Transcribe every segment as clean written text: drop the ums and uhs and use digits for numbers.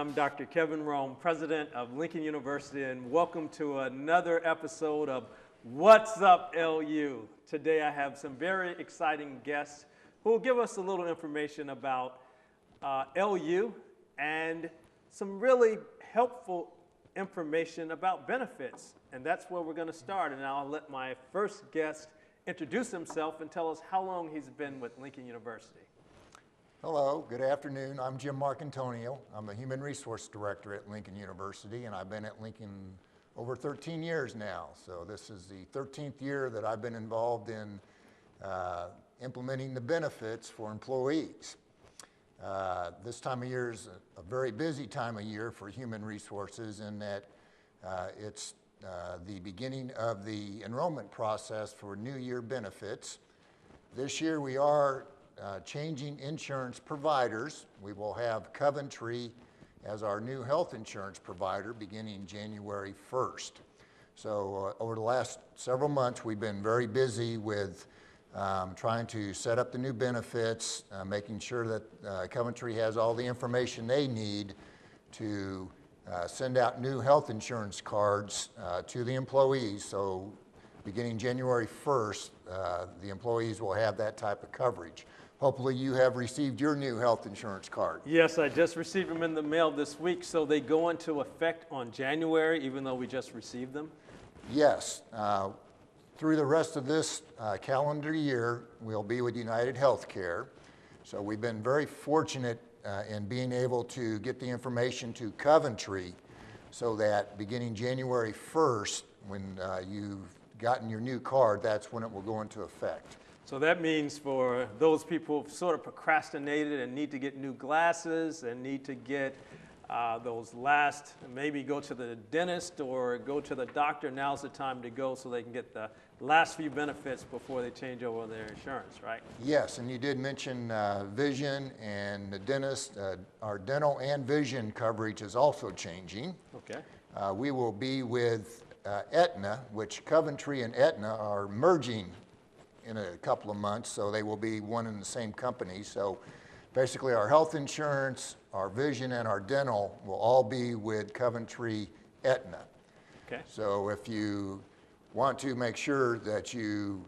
I'm Dr. Kevin Rome, President of Lincoln University, and welcome to another episode of What's Up, LU? Today I have some very exciting guests who will give us a little information about LU and some really helpful information about benefits. And that's where we're going to start. And I'll let my first guest introduce himself and tell us how long he's been with Lincoln University. Hello, good afternoon. I'm Jim Marcantonio. I'm the Human Resource Director at Lincoln University, and I've been at Lincoln over 13 years now. So this is the 13th year that I've been involved in implementing the benefits for employees. This time of year is a very busy time of year for human resources in that it's the beginning of the enrollment process for new year benefits. This year we are changing insurance providers. We will have Coventry as our new health insurance provider beginning January 1st. So over the last several months we've been very busy with trying to set up the new benefits, making sure that Coventry has all the information they need to send out new health insurance cards to the employees. So beginning January 1st, the employees will have that type of coverage. Hopefully you have received your new health insurance card. Yes, I just received them in the mail this week, so they go into effect on January, even though we just received them? Yes. Through the rest of this calendar year, we'll be with United Healthcare. So we've been very fortunate in being able to get the information to Coventry so that beginning January 1st, when you've gotten your new card, that's when it will go into effect. So that means for those people who've sort of procrastinated and need to get new glasses and need to get those last, maybe go to the dentist or go to the doctor, now's the time to go so they can get the last few benefits before they change over their insurance, right? Yes, and you did mention vision and the dentist. Our dental and vision coverage is also changing. Okay. We will be with Aetna, which Coventry and Aetna are merging in a couple of months, so they will be one and the same company. So basically our health insurance, our vision, and our dental will all be with Coventry Aetna. Okay. So if you want to make sure that you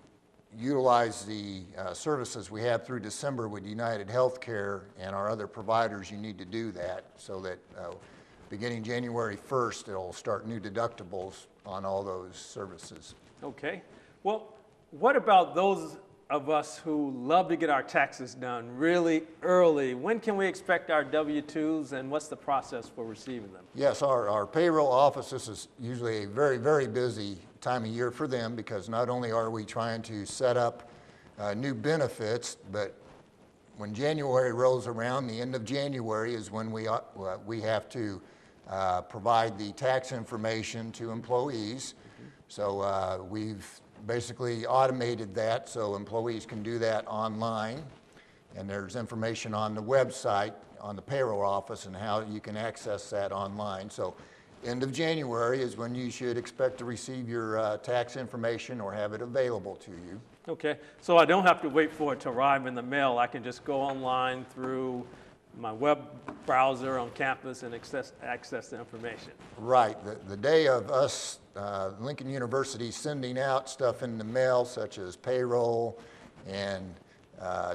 utilize the services we have through December with United Healthcare and our other providers, you need to do that so that beginning January 1st, it'll start new deductibles on all those services. Okay. Well, what about those of us who love to get our taxes done really early? When can we expect our W-2s, and what's the process for receiving them? Yes, our payroll office, this is usually a very, very busy time of year for them because not only are we trying to set up new benefits, but when January rolls around, the end of January is when we have to provide the tax information to employees. So we've basically automated that so employees can do that online, and there's information on the website on the payroll office and how you can access that online. So end of January is when you should expect to receive your tax information or have it available to you. Okay, so I don't have to wait for it to arrive in the mail. I can just go online through my web browser on campus and access the information. Right. The day of us, Lincoln University, sending out stuff in the mail, such as payroll and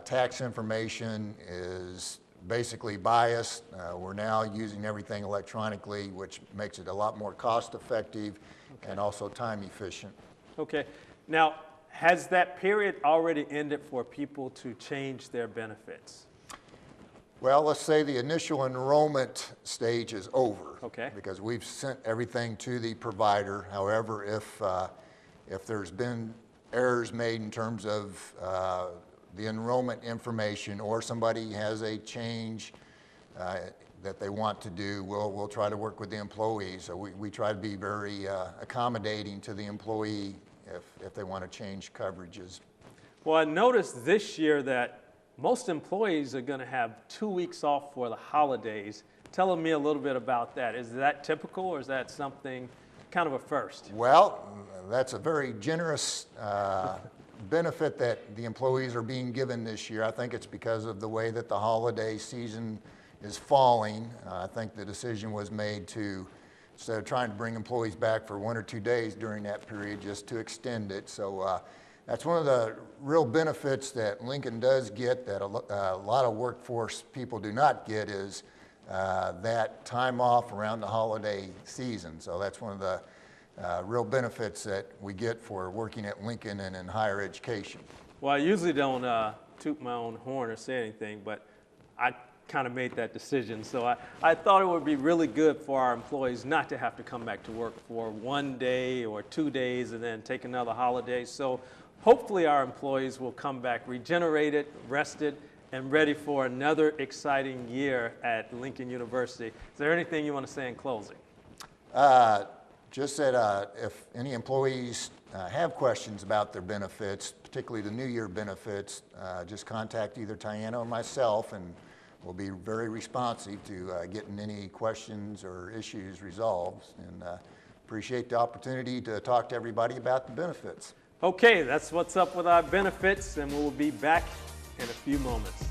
tax information, is basically biased. We're now using everything electronically, which makes it a lot more cost-effective and also time-efficient. Okay. Now, has that period already ended for people to change their benefits? Well, let's say the initial enrollment stage is over. Okay. Because we've sent everything to the provider. However, if there's been errors made in terms of the enrollment information or somebody has a change that they want to do, we'll try to work with the employee. So we try to be very accommodating to the employee if they want to change coverages. Well, I noticed this year that most employees are going to have 2 weeks off for the holidays. Tell me a little bit about that. Is that typical, or is that something kind of a first? Well, that's a very generous benefit that the employees are being given this year. I think it's because of the way that the holiday season is falling. I think the decision was made to, instead of trying to bring employees back for 1 or 2 days during that period, just to extend it. So that's one of the real benefits that Lincoln does get that a lot of workforce people do not get is that time off around the holiday season. So that's one of the real benefits that we get for working at Lincoln and in higher education. Well, I usually don't toot my own horn or say anything, but I kind of made that decision. So I thought it would be really good for our employees not to have to come back to work for 1 day or 2 days and then take another holiday. So hopefully our employees will come back regenerated, rested, and ready for another exciting year at Lincoln University. Is there anything you want to say in closing? Just that if any employees have questions about their benefits, particularly the New Year benefits, just contact either Tiana or myself, and we'll be very responsive to getting any questions or issues resolved. And appreciate the opportunity to talk to everybody about the benefits. Okay, that's what's up with our benefits, and we'll be back in a few moments.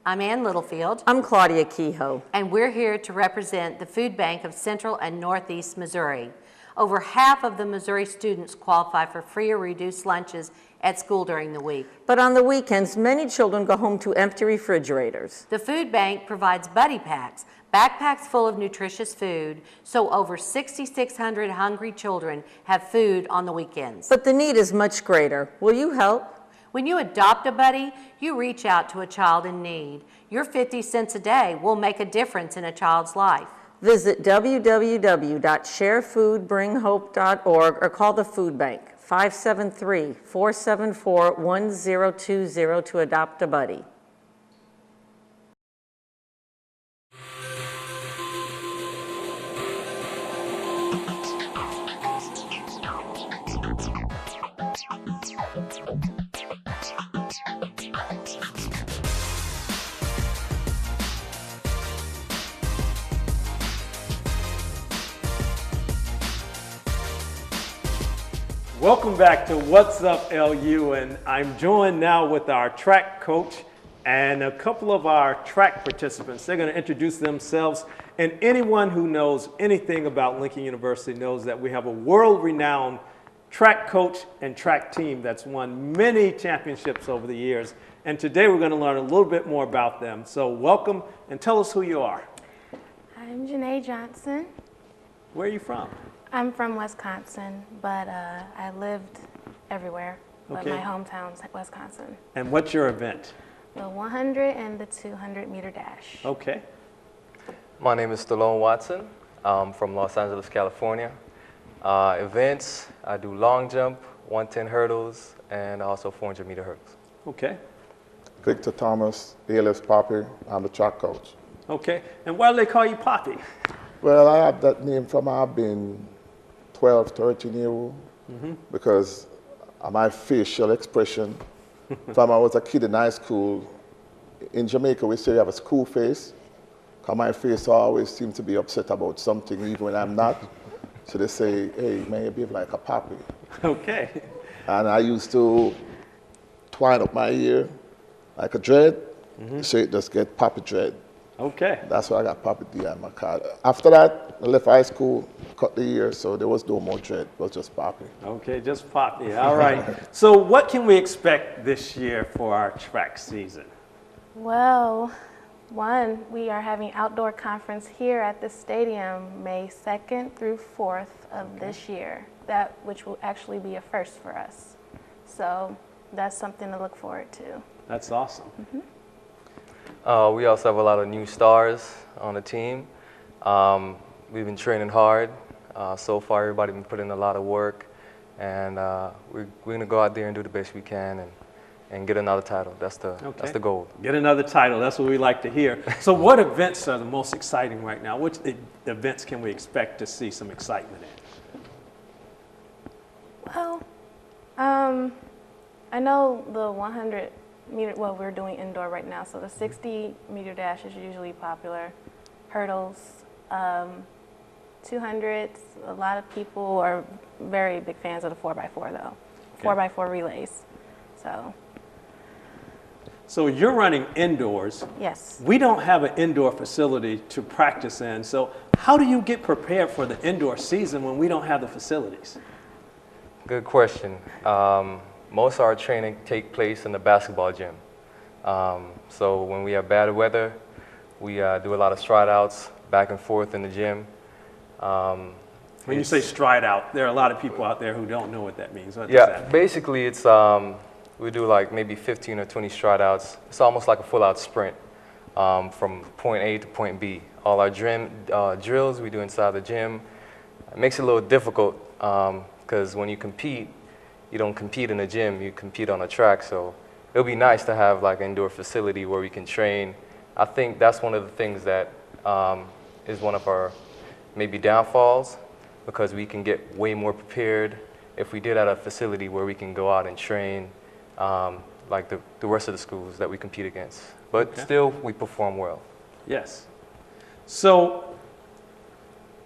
I'm Ann Littlefield, I'm Claudia Kehoe. and we're here to represent the Food Bank of Central and Northeast Missouri. Over half of the Missouri students qualify for free or reduced lunches at school during the week. But on the weekends, many children go home to empty refrigerators. The Food Bank provides buddy packs, backpacks full of nutritious food, so over 6,600 hungry children have food on the weekends. But the need is much greater. Will you help? When you adopt a buddy, you reach out to a child in need. Your 50 cents a day will make a difference in a child's life. Visit www.sharefoodbringhope.org or call the Food Bank, 573-474-1020 to adopt a buddy. Welcome back to What's Up LU, and I'm joined now with our track coach and a couple of our track participants. They're going to introduce themselves, and anyone who knows anything about Lincoln University knows that we have a world-renowned track coach and track team that's won many championships over the years, and today we're going to learn a little bit more about them. So welcome, and tell us who you are. I'm Janae Johnson. Where are you from? I'm from Wisconsin, but I lived everywhere. But Okay. my hometown's Wisconsin. And what's your event? The 100 and the 200 meter dash. Okay. My name is Stallone Watson. I'm from Los Angeles, California. Events, I do long jump, 110 hurdles, and also 400 meter hurdles. Okay. Victor Thomas, alias Poppy. I'm the track coach. Okay. And why do they call you Poppy? Well, I have that name from I've been 12, 13-year-old because of my facial expression. From I was a kid in high school, in Jamaica we say you have a school face. Because my face always seems to be upset about something even when I'm not. So they say, hey, man, you behave like a poppy. Okay. And I used to twine up my ear like a dread, so it just get poppy dread. Okay. That's why I got Poppy D on my card. After that, I left high school, cut the year, so there was no more dread. It was just Poppy. Okay, just Poppy. All right. So what can we expect this year for our track season? Well, we are having outdoor conference here at the stadium May 2nd through 4th of this year, which will actually be a first for us. So that's something to look forward to. That's awesome. We also have a lot of new stars on the team. We've been training hard. So far, everybody's been putting in a lot of work, and we're going to go out there and do the best we can and get another title. That's the goal. Get another title. That's what we like to hear. So what events are the most exciting right now? Which events can we expect to see some excitement in? Well, I know the 100 meter, well, we're doing indoor right now, so the 60 meter dash is usually popular. Hurdles, 200s, a lot of people are very big fans of the 4x4 though. 4x4 relays. So you're running indoors. Yes. We don't have an indoor facility to practice in. So how do you get prepared for the indoor season when we don't have the facilities? Good question. Most of our training take place in the basketball gym. So when we have bad weather, we do a lot of stride outs back and forth in the gym. When you say stride out, there are a lot of people out there who don't know what that means. What does Yeah, that mean? basically it's, we do like maybe 15 or 20 stride outs. It's almost like a full out sprint from point A to point B. All our drills we do inside the gym. It makes it a little difficult because when you compete, you don't compete in the gym, you compete on a track. So it would be nice to have like an indoor facility where we can train. I think that's one of the things that is one of our maybe downfalls, because we can get way more prepared if we did have a facility where we can go out and train like the rest of the schools that we compete against. But still, we perform well. Yes. So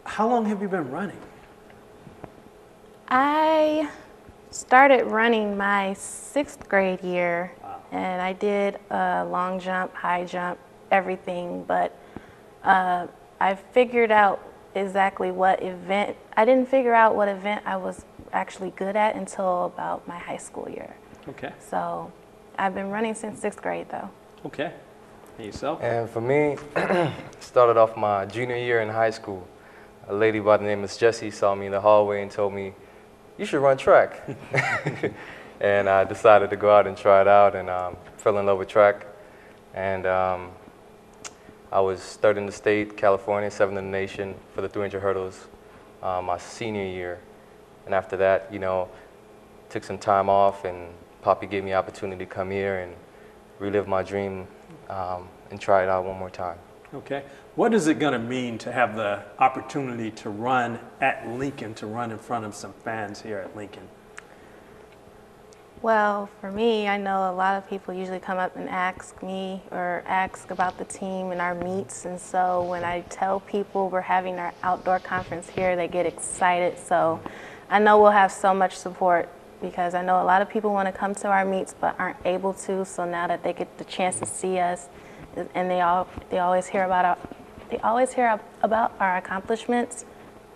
how long have you been running? I started running my 6th grade year, and I did long jump, high jump, everything, but I figured out exactly what event, I didn't figure out what event I was actually good at until about my high school year. Okay. So I've been running since 6th grade though. Okay. And yourself? And for me, started off my junior year in high school. A lady by the name of Jessie saw me in the hallway and told me, "You should run track." And I decided to go out and try it out, and fell in love with track. And I was 3rd in the state, California, 7th in the nation for the 300 hurdles my senior year. And after that, you know, took some time off, and Poppy gave me the opportunity to come here and relive my dream and try it out one more time. Okay. What is it going to mean to have the opportunity to run at Lincoln, to run in front of some fans here at Lincoln? Well, for me, I know a lot of people usually come up and ask me or ask about the team and our meets, and so when I tell people we're having our outdoor conference here, they get excited. So I know we'll have so much support, because I know a lot of people want to come to our meets but aren't able to. So now that they get the chance to see us, and they always hear about our accomplishments,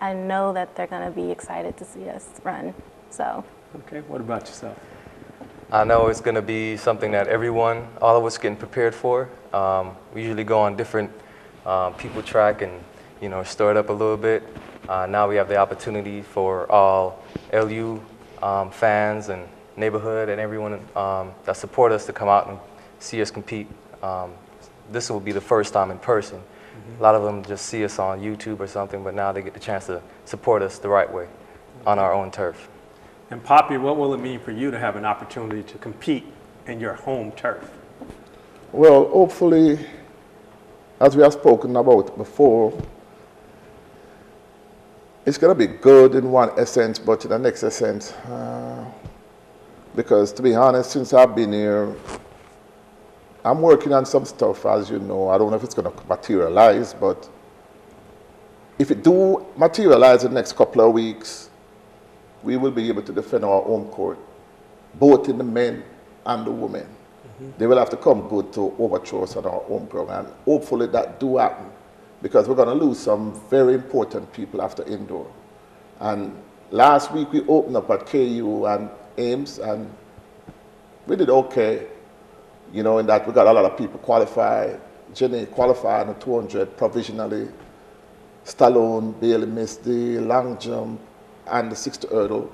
I know that they're going to be excited to see us run. So. Okay. What about yourself? I know it's going to be something that all of us getting prepared for. We usually go on different people track and, you know, stir it up a little bit. Now we have the opportunity for all LU fans and neighborhood and everyone that support us to come out and see us compete. This will be the first time in person. A lot of them just see us on YouTube or something, but now they get the chance to support us the right way on our own turf. And Poppy, what will it mean for you to have an opportunity to compete in your home turf? Well, hopefully, as we have spoken about before, it's going to be good in one essence, but in the next essence, because to be honest, since I've been here, I'm working on some stuff, as you know. I don't know if it's going to materialize, but if it do materialize in the next couple of weeks, we will be able to defend our home court, both in the men and the women. They will have to come good to overthrow us on our home ground, and hopefully that do happen, because we're going to lose some very important people after indoor. And last week we opened up at KU and Ames, and we did okay, you know, in that we got a lot of people qualified. Janae qualified in the 200 provisionally. Stallone barely missed the long jump and the 60 hurdle.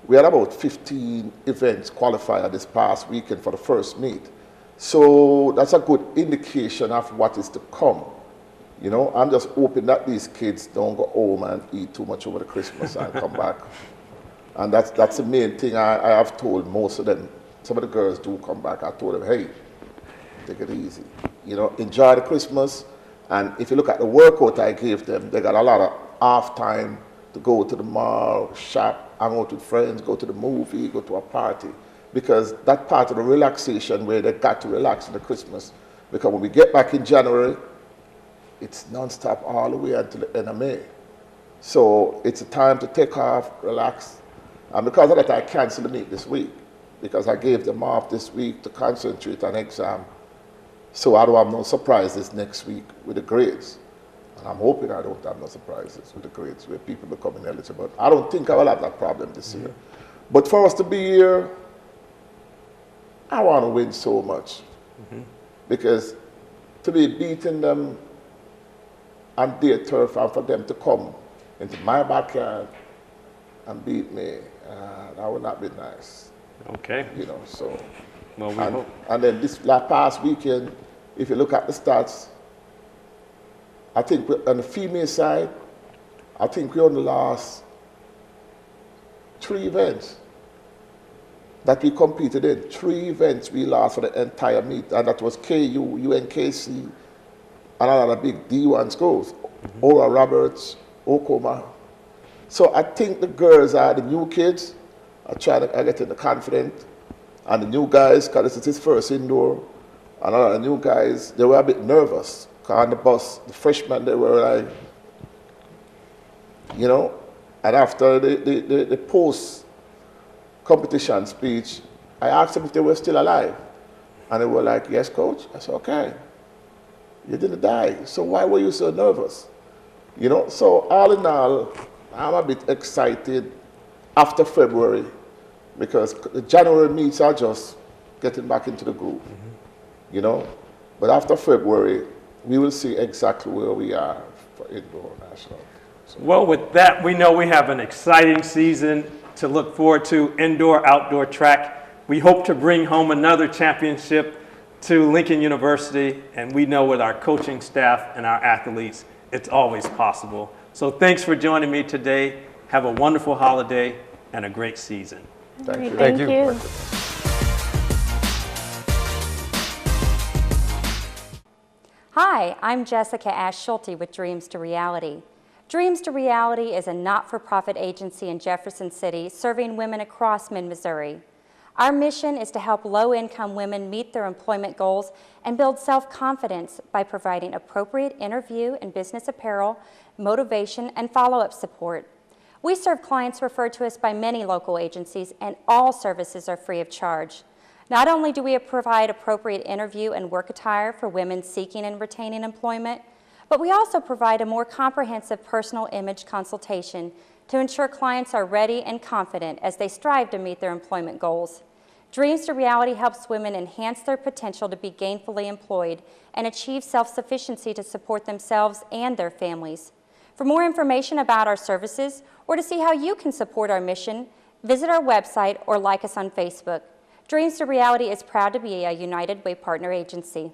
We had about 15 events qualified this past weekend for the first meet. So that's a good indication of what is to come. You know, I'm just hoping that these kids don't go home and eat too much over the Christmas and come back. And that's the main thing I have told most of them. Some of the girls do come back. I told them, hey, take it easy. You know, enjoy the Christmas. And if you look at the workout I gave them, they got a lot of off time to go to the mall, shop, hang out with friends, go to the movie, go to a party. Because that part of the relaxation where they got to relax in the Christmas. Because when we get back in January, it's non-stop all the way until the end of May. So it's a time to take off, relax, And because of that, I canceled the meet this week because I gave them off this week to concentrate on exam. So I don't have no surprises next week with the grades. And I'm hoping I don't have no surprises with the grades where people become ineligible. I don't think I will have that problem this year. But for us to be here, I want to win so much. Because to be beating them on their turf and for them to come into my backyard and beat me, that would not be nice. Okay. You know, so. Well, we hope. And then this past weekend, if you look at the stats, I think on the female side, I think we only lost 3 events that we competed in. 3 events we lost for the entire meet, and that was KU, UNKC, and another big D1 schools, Oral Roberts, Oklahoma. So I think the girls are the new kids, are trying to get in the confidence, and the new guys, because this is his first indoor, and a lot of the new guys, they were a bit nervous. Because on the bus, the freshmen, they were like, you know, and after the post-competition speech, I asked them if they were still alive. And they were like, yes, coach. I said, okay, you didn't die. So why were you so nervous? You know, so all in all, I'm a bit excited after February because the January meets are just getting back into the groove, you know. But after February, we will see exactly where we are for indoor national. So. Well, with that, we know we have an exciting season to look forward to, indoor, outdoor track. We hope to bring home another championship to Lincoln University, and we know with our coaching staff and our athletes, it's always possible. So thanks for joining me today. Have a wonderful holiday and a great season. Thank you. Thank you. Hi, I'm Jessica Ash Schulte with Dreams to Reality. Dreams to Reality is a not-for-profit agency in Jefferson City serving women across mid-Missouri. Our mission is to help low-income women meet their employment goals and build self-confidence by providing appropriate interview and business apparel, motivation, and follow-up support. We serve clients referred to us by many local agencies, and all services are free of charge. Not only do we provide appropriate interview and work attire for women seeking and retaining employment, but we also provide a more comprehensive personal image consultation to ensure clients are ready and confident as they strive to meet their employment goals. Dreams to Reality helps women enhance their potential to be gainfully employed and achieve self-sufficiency to support themselves and their families. For more information about our services or to see how you can support our mission, visit our website or like us on Facebook. Dreams to Reality is proud to be a United Way partner agency.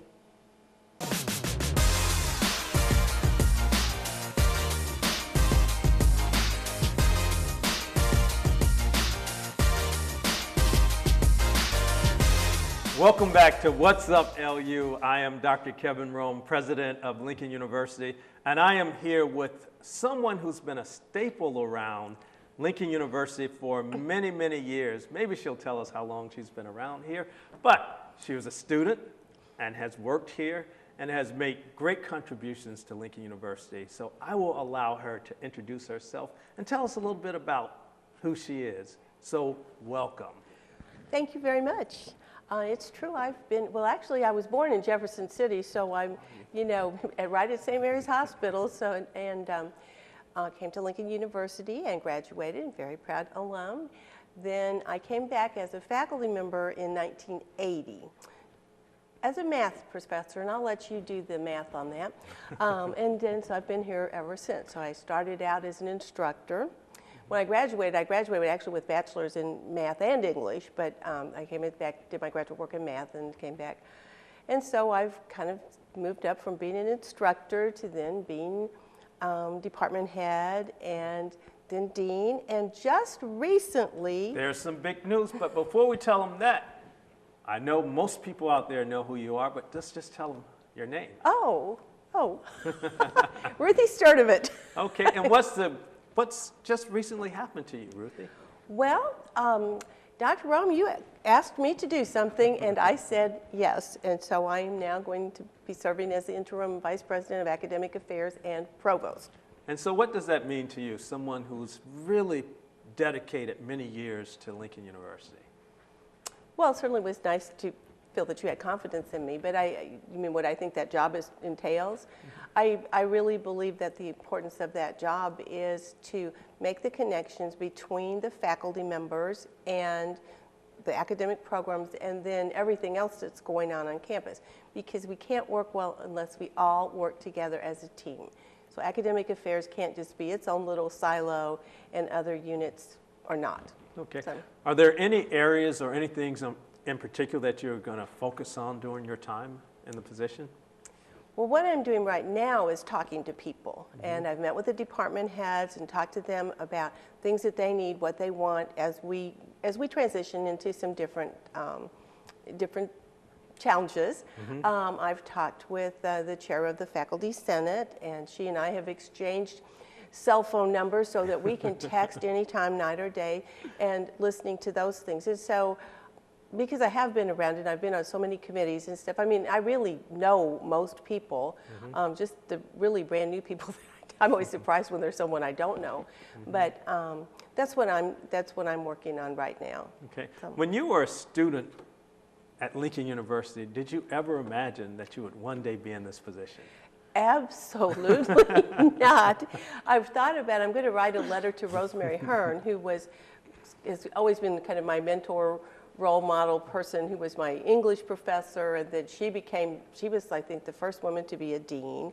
Welcome back to What's Up LU. I am Dr. Kevin Rome, president of Lincoln University, and I am here with someone who's been a staple around Lincoln University for many, many years. Maybe she'll tell us how long she's been around here, but she was a student and has worked here and has made great contributions to Lincoln University. So I will allow her to introduce herself and tell us a little bit about who she is. So welcome. Thank you very much. It's true, actually I was born in Jefferson City, so I'm, right at St. Mary's Hospital, so, and came to Lincoln University and graduated, very proud alum. Then I came back as a faculty member in 1980 as a math professor, and I'll let you do the math on that. And then, so I've been here ever since. So I started out as an instructor. When I graduated actually with bachelor's in math and English, but I came back, did my graduate work in math and came back. And so I've kind of moved up from being an instructor to then being department head and then dean, and just recently... There's some big news, but before we tell them that, I know most people out there know who you are, but let's just tell them your name. Oh, Ruthi Sturdevant. Okay, and what's just recently happened to you, Ruthie? Well, Dr. Rome, you asked me to do something, and I said yes. And so I am now going to be serving as the Interim Vice President of Academic Affairs and Provost. And so what does that mean to you, someone who's really dedicated many years to Lincoln University. Well, it certainly was nice to feel that you had confidence in me, but you mean what I think that job entails? I really believe that the importance of that job is to make the connections between the faculty members and the academic programs and then everything else that's going on campus, because we can't work well unless we all work together as a team. So academic affairs can't just be its own little silo and other units are not. Okay. So, are there any areas or any things in particular that you're going to focus on during your time in the position? well, what I'm doing right now is talking to people, and I've met with the department heads and talked to them about things that they need, what they want as we transition into some different challenges. I've talked with the chair of the Faculty Senate, and she and I have exchanged cell phone numbers so that we can text anytime, night or day, and listening to those things. And so, because I have been around and I've been on so many committees and stuff, I mean, I really know most people, just the really brand new people. I'm always surprised when there's someone I don't know, but that's what I'm working on right now. Okay. So. When you were a student at Lincoln University, did you ever imagine that you would one day be in this position? Absolutely not. I've thought about it. I'm going to write a letter to Rosemary Hearn, who has always been kind of my mentor, role model person, who was my English professor, and then she was, I think, the first woman to be a dean,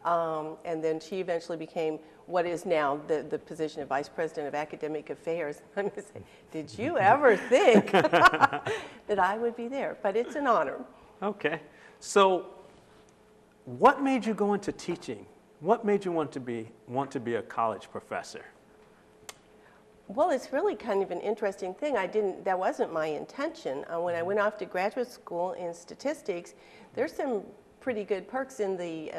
and then she eventually became what is now the position of Vice President of Academic Affairs. I'm going to say, did you ever think that I would be there? But it's an honor. Okay. So what made you go into teaching? What made you want to be a college professor? Well, it's really kind of an interesting thing. That wasn't my intention. When I went off to graduate school in statistics, there's some pretty good perks in the,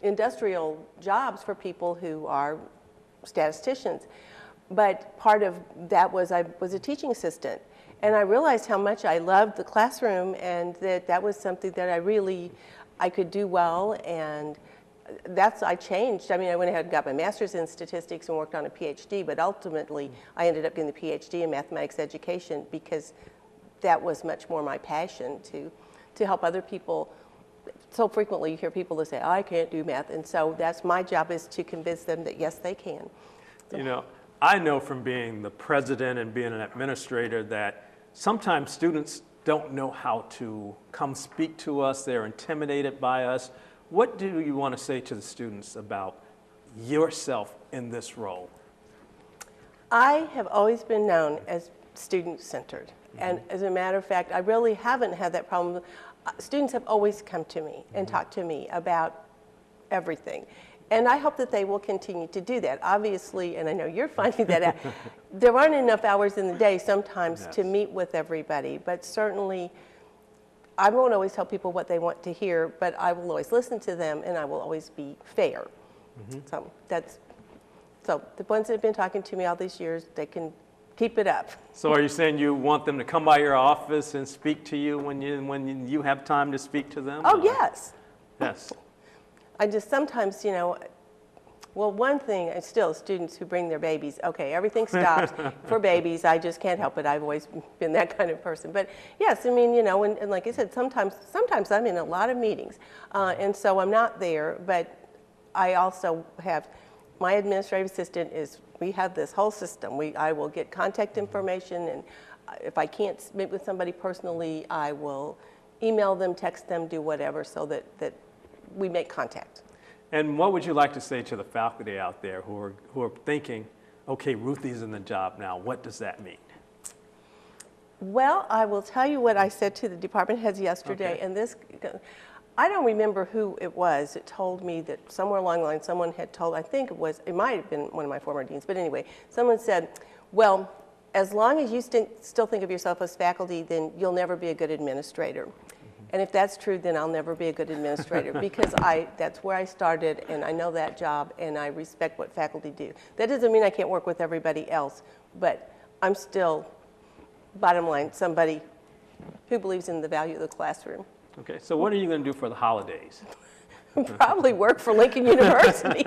industrial jobs for people who are statisticians. But part of that was I was a teaching assistant. And I realized how much I loved the classroom and that was something that I could do well, and I changed. I mean, I went ahead and got my master's in statistics and worked on a PhD, but ultimately I ended up getting the PhD in mathematics education because that was much more my passion to help other people. So frequently you hear people that say, I can't do math, and so that's my job, is to convince them that yes, they can. So. I know from being the president and being an administrator that sometimes students don't know how to come speak to us. They're intimidated by us. What do you want to say to the students about yourself in this role? I have always been known as student-centered. And as a matter of fact, I really haven't had that problem. Students have always come to me and talked to me about everything. And I hope that they will continue to do that. Obviously, and I know you're finding that out, there aren't enough hours in the day sometimes to meet with everybody, but certainly I won't always tell people what they want to hear, but I will always listen to them and I will always be fair. So the ones that have been talking to me all these years, they can keep it up. So are you saying you want them to come by your office and speak to you when you have time to speak to them? Oh, yes. Yes. I just sometimes, well, one thing, still students who bring their babies, okay, everything stops for babies. I just can't help it. I've always been that kind of person. But yes, I mean, and like I said, sometimes I'm in a lot of meetings, and so I'm not there. But I also have my administrative assistant we have this whole system. I will get contact information, and if I can't meet with somebody personally, I will email them, text them, do whatever, so that we make contact. And what would you like to say to the faculty out there who are thinking, okay, Ruthie's in the job now, what does that mean? Well, I will tell you what I said to the department heads yesterday, and I don't remember who it was that told me that somewhere along the line someone had told, it might have been one of my former deans, but anyway, someone said, well, as long as you still think of yourself as faculty, then you'll never be a good administrator. And if that's true, then I'll never be a good administrator because that's where I started, and I know that job, and I respect what faculty do. That doesn't mean I can't work with everybody else, but I'm still, bottom line, somebody who believes in the value of the classroom. Okay, so what are you going to do for the holidays? probably work for Lincoln University.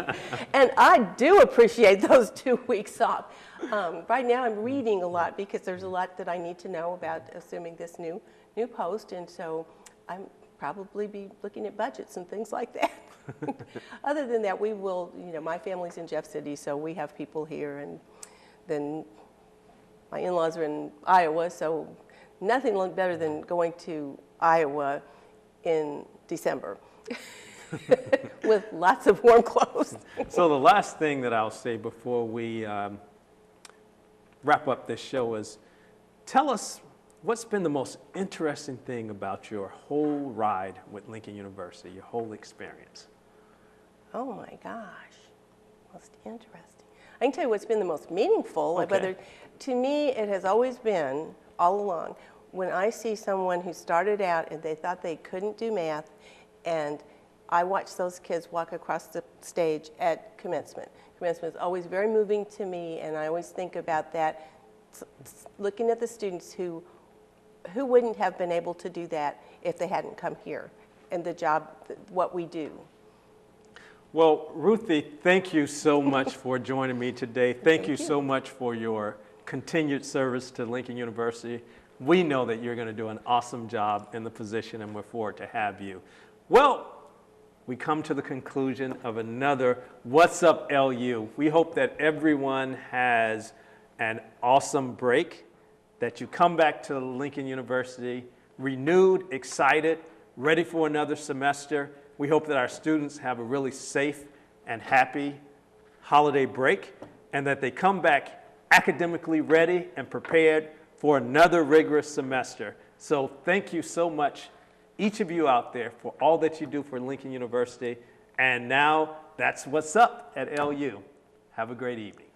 And I do appreciate those 2 weeks off. Right now I'm reading a lot because there's a lot that I need to know about assuming this new post, and so I'm probably be looking at budgets and things like that. Other than that, we will, my family's in Jeff City, so we have people here, and then my in-laws are in Iowa, so nothing better than going to Iowa in December with lots of warm clothes. So the last thing that I'll say before we wrap up this show is, tell us what's been the most interesting thing about your whole ride with Lincoln University, your whole experience? Oh my gosh, most interesting. I can tell you what's been the most meaningful. Okay. To me, it has always been, all along, when I see someone who started out and they thought they couldn't do math, and I watch those kids walk across the stage at commencement. Commencement is always very moving to me, and I always think about that, looking at the students who wouldn't have been able to do that if they hadn't come here, and the job, what we do. Well, Ruthie, thank you so much for joining me today. Thank you so much for your continued service to Lincoln University. We know that you're going to do an awesome job in the position, and we're forward to have you. Well, we come to the conclusion of another What's Up LU. We hope that everyone has an awesome break, that you come back to Lincoln University renewed, excited, ready for another semester. We hope that our students have a really safe and happy holiday break, and that they come back academically ready and prepared for another rigorous semester. So thank you so much, each of you out there, for all that you do for Lincoln University. And now that's What's Up at LU. Have a great evening.